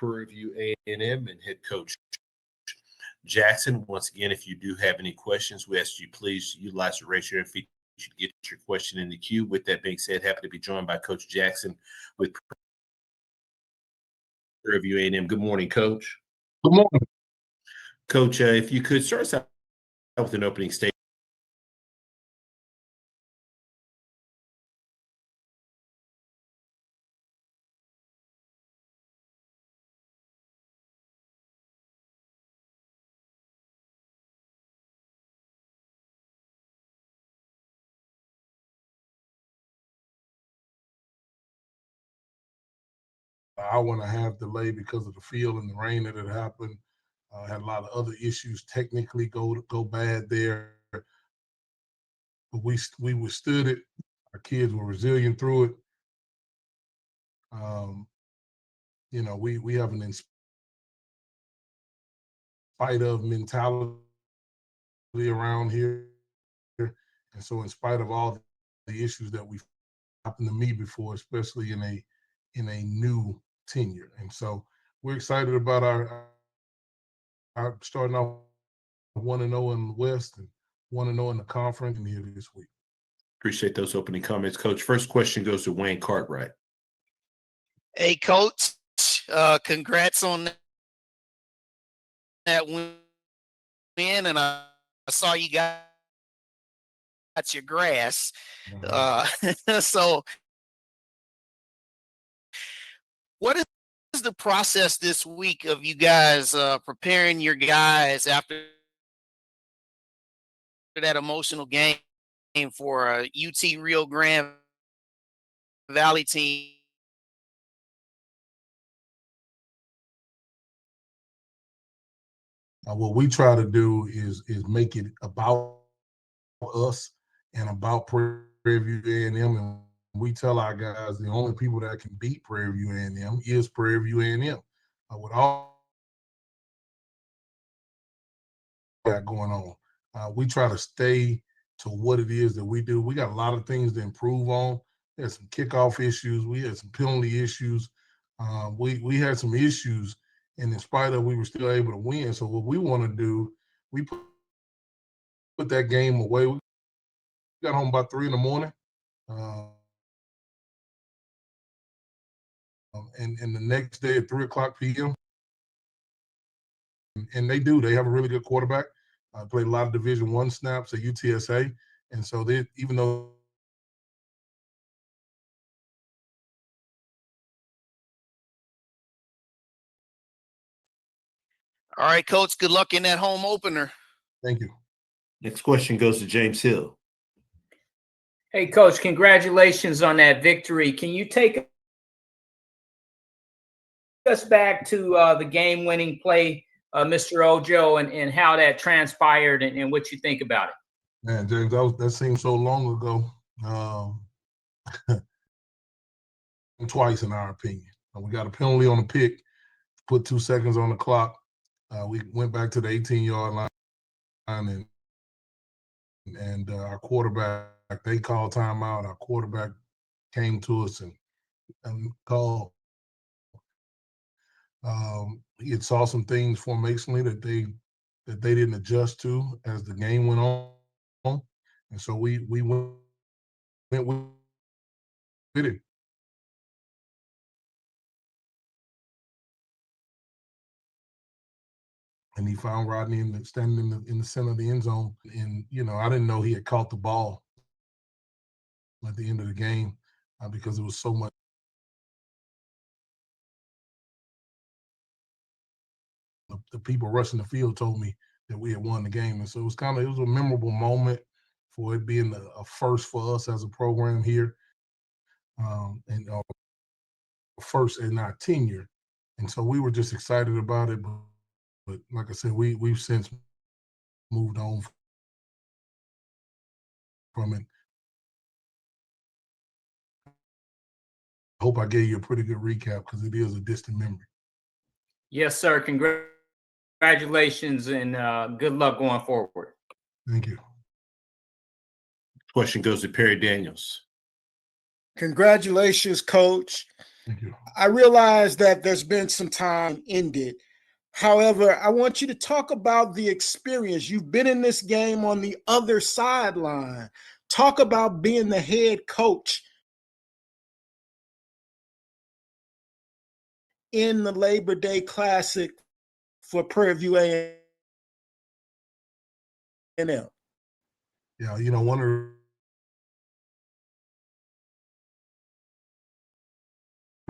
Prairie View A&M and head coach Jackson. Once again, if you do have any questions, we ask you please utilize the raise your hand feature to get your question in the queue. With that being said, happy to be joined by Coach Jackson with Prairie View A&M. Good morning, Coach. Good morning. Coach, if you could start us out with an opening statement. Hour and a half delay because of the field and the rain that had happened. Had a lot of other issues technically go bad there, but we withstood it. Our kids were resilient through it. We have an in spite of mentality around here, and so in spite of all the issues that we've happened to me before, especially in a new tenure, and so we're excited about our starting off 1-0 in the West and 1-0 in the conference here this week. Appreciate those opening comments, Coach. First question goes to Wayne Cartwright. Hey, Coach. Congrats on that win, and I saw you got your grass. So what is the process this week of you guys preparing your guys after that emotional game for a UT Rio Grande Valley team? What we try to do is make it about us and about Prairie View A&M, and we tell our guys the only people that can beat Prairie View A&M is Prairie View A&M. With all that going on, we try to stay to what it is that we do. We got a lot of things to improve on. We had some kickoff issues. We had some penalty issues. We had some issues, and in spite of, we were still able to win. So what we want to do, we put that game away. We got home about 3 a.m. And the next day at 3:00 p.m. And they have a really good quarterback. Played a lot of Division I snaps at UTSA, and so they, even though All right, Coach, good luck in that home opener. Thank you. Next question goes to James Hill. Hey, Coach, congratulations on that victory. Can you take us back to the game-winning play, Mr. Ojo, and how that transpired and what you think about it? Man, James, that seems so long ago. Twice, in our opinion. We got a penalty on a pick, put 2 seconds on the clock. We went back to the 18-yard line, and our quarterback, they called timeout. Our quarterback came to us and called. He had saw some things formationally that they didn't adjust to as the game went on, and so we went with it. And he found Rodney standing in the center of the end zone. And, I didn't know he had caught the ball at the end of the game because it was so much. The people rushing the field told me that we had won the game. And so it was a memorable moment for it being a first for us as a program here, and first in our tenure. And so we were just excited about it. But like I said, we've since moved on from it. I hope I gave you a pretty good recap because it is a distant memory. Yes, sir. Congratulations and good luck going forward. Thank you. Question goes to Perry Daniels. Congratulations, Coach. Thank you. I realize that there's been some time ended. However, I want you to talk about the experience. You've been in this game on the other sideline. Talk about being the head coach in the Labor Day Classic for Prairie View A&M. Yeah, you know, one of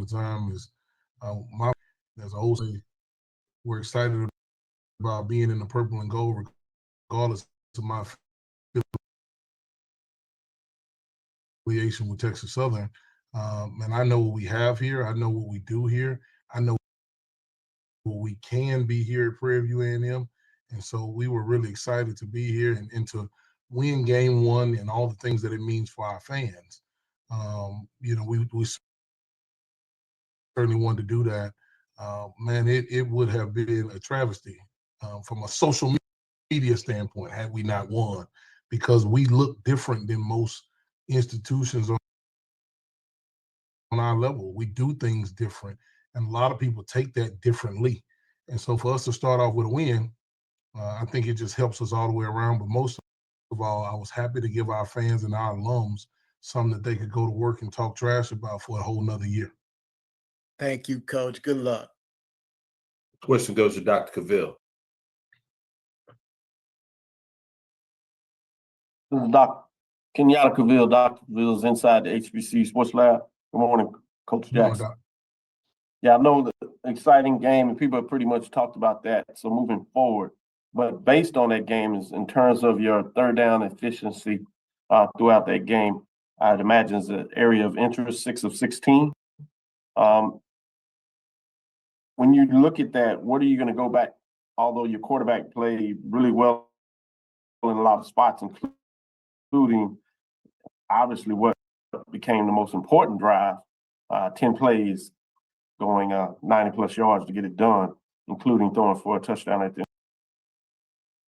the time is my as I always say, we're excited about being in the purple and gold, regardless of my affiliation with Texas Southern. And I know what we have here. I know what we do here. I know what we can be here at Prairie View A&M. And so we were really excited to be here and to win game one and all the things that it means for our fans. You know, we certainly wanted to do that. Man, it would have been a travesty from a social media standpoint had we not won, because we look different than most institutions on our level. We do things different, and a lot of people take that differently. And so for us to start off with a win, I think it just helps us all the way around. But most of all, I was happy to give our fans and our alums something that they could go to work and talk trash about for a whole nother year. Thank you, Coach. Good luck. Question goes to Dr. Cavill. This is Dr. Kenyatta Cavill. Dr. Cavill's inside the HBC Sports Lab. Good morning, Coach Jackson. Yeah, I know the exciting game, and people have pretty much talked about that. So moving forward, but based on that game, is in terms of your third down efficiency throughout that game, I'd imagine is an area of interest, 6 of 16. When you look at that, what are you going to go back? Although your quarterback played really well in a lot of spots, including obviously what became the most important drive, 10 plays going 90 plus yards to get it done, including throwing for a touchdown at the end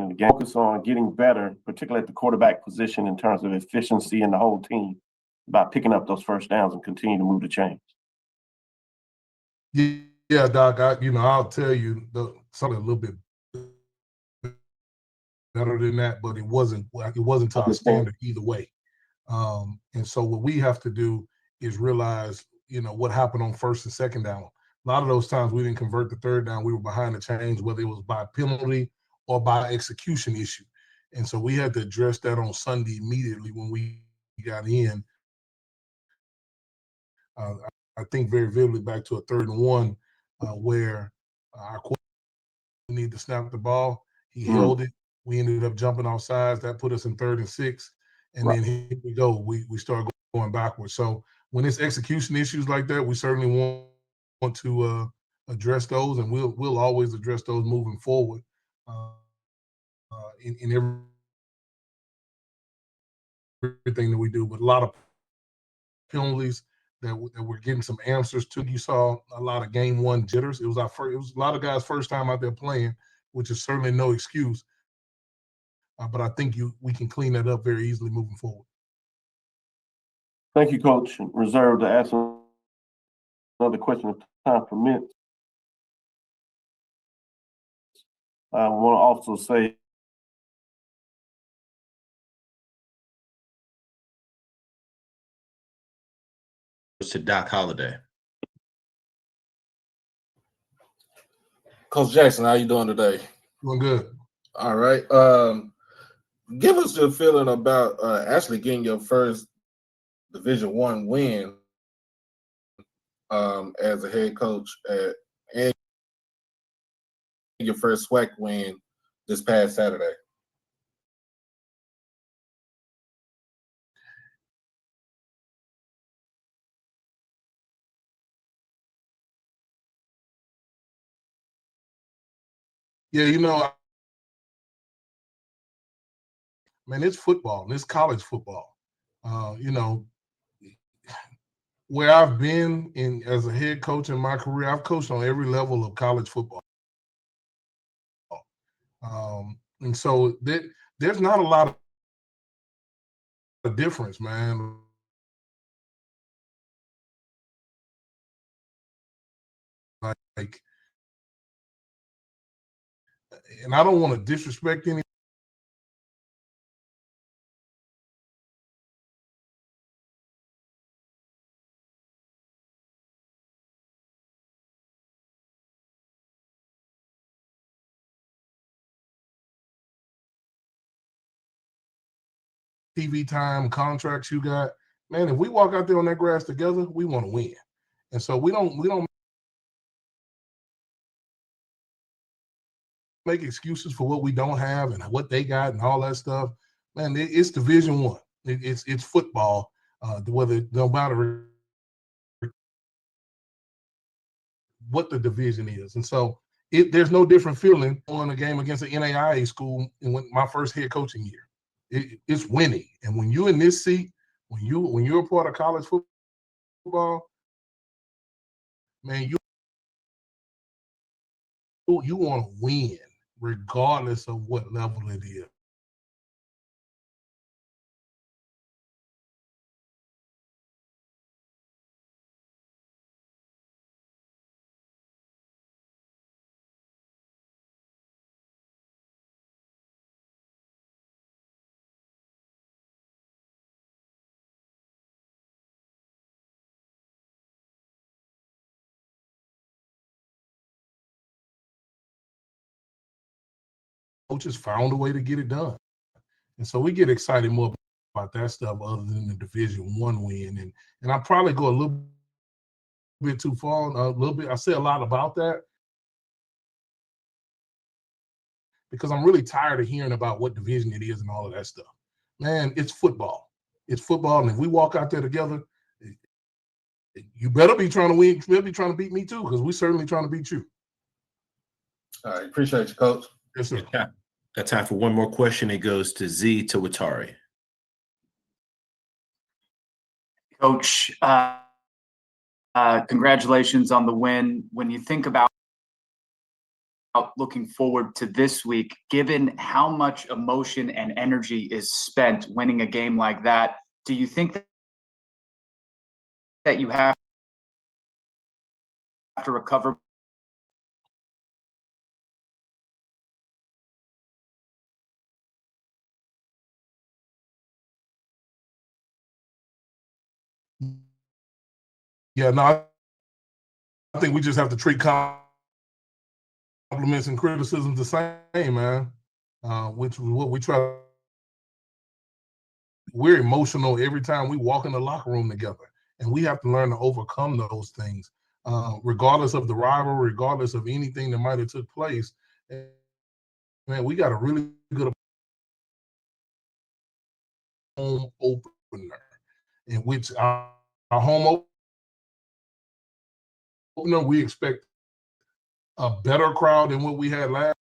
of the game. Focus on getting better, particularly at the quarterback position in terms of efficiency and the whole team by picking up those first downs and continue to move the chains. Yeah, Doc, I'll tell you something a little bit better than that, but it wasn't to our standard either way. And so what we have to do is realize, what happened on first and second down. A lot of those times we didn't convert the third down. We were behind the chains, whether it was by penalty or by execution issue. And so we had to address that on Sunday immediately when we got in. I think very vividly back to a 3rd and 1 where our quarterback needed to snap the ball. He held it. We ended up jumping off sides. That put us in 3rd and 6. And then here we go. We started going backwards. So when it's execution issues like that, we certainly want to address those, and we'll always address those moving forward in everything that we do. But a lot of penalties that we're getting some answers to. You saw a lot of game one jitters. It was a lot of guys' first time out there playing, which is certainly no excuse. But I think we can clean that up very easily moving forward. Thank you, Coach. Reserved to ask another question if time permits. I want to also say To Doc Holliday. Coach Jackson, how you doing today? Doing good. All right. Give us your feeling about actually getting your first Division I win as a head coach and your first SWAC win this past Saturday. Yeah, man, it's football and it's college football. Where I've been as a head coach in my career, I've coached on every level of college football. And so there's not a lot of difference, man. like, and I don't want to disrespect any. TV time, contracts you got, man, if we walk out there on that grass together, we want to win. And so we don't make excuses for what we don't have and what they got and all that stuff. Man, it's Division One. It's football. Whether no matter what the division is, and so there's no different feeling on a game against an NAIA school in my first head coaching year. It's winning, and when you're in this seat, when you're a part of college football, man, you want to win regardless of what level it is. Coaches found a way to get it done. And so we get excited more about that stuff other than the Division One win. And I probably go a little bit too far, a little bit. I say a lot about that because I'm really tired of hearing about what division it is and all of that stuff. Man, it's football. It's football. And if we walk out there together, you better be trying to win. You better be trying to beat me too, because we're certainly trying to beat you. All right, appreciate you, Coach. Yes, sir. Got time for one more question. It goes to Z Tawatari. Coach, congratulations on the win. When you think about looking forward to this week, given how much emotion and energy is spent winning a game like that, do you think that you have to recover? Yeah, no, I think we just have to treat compliments and criticisms the same, man. Which is what we try. We're emotional every time we walk in the locker room together, and we have to learn to overcome those things, regardless of the rivalry, regardless of anything that might have took place. And, man, we got a really good home opener, in which our home opener, we expect a better crowd than what we had last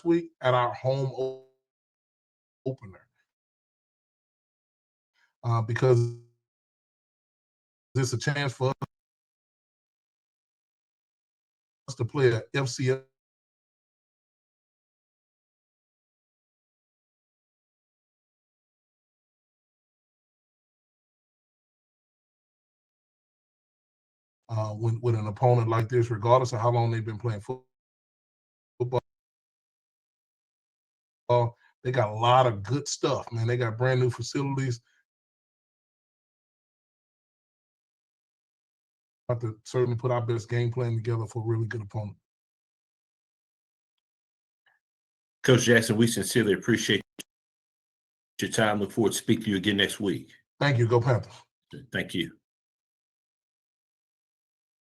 week at our home opener, because it's a chance for us to play a FCS with an opponent like this, regardless of how long they've been playing football. They got a lot of good stuff, man. They got brand new facilities. Have to certainly put our best game plan together for a really good opponent. Coach Jackson, we sincerely appreciate your time. Look forward to speaking to you again next week. Thank you. Go Panthers. Thank you.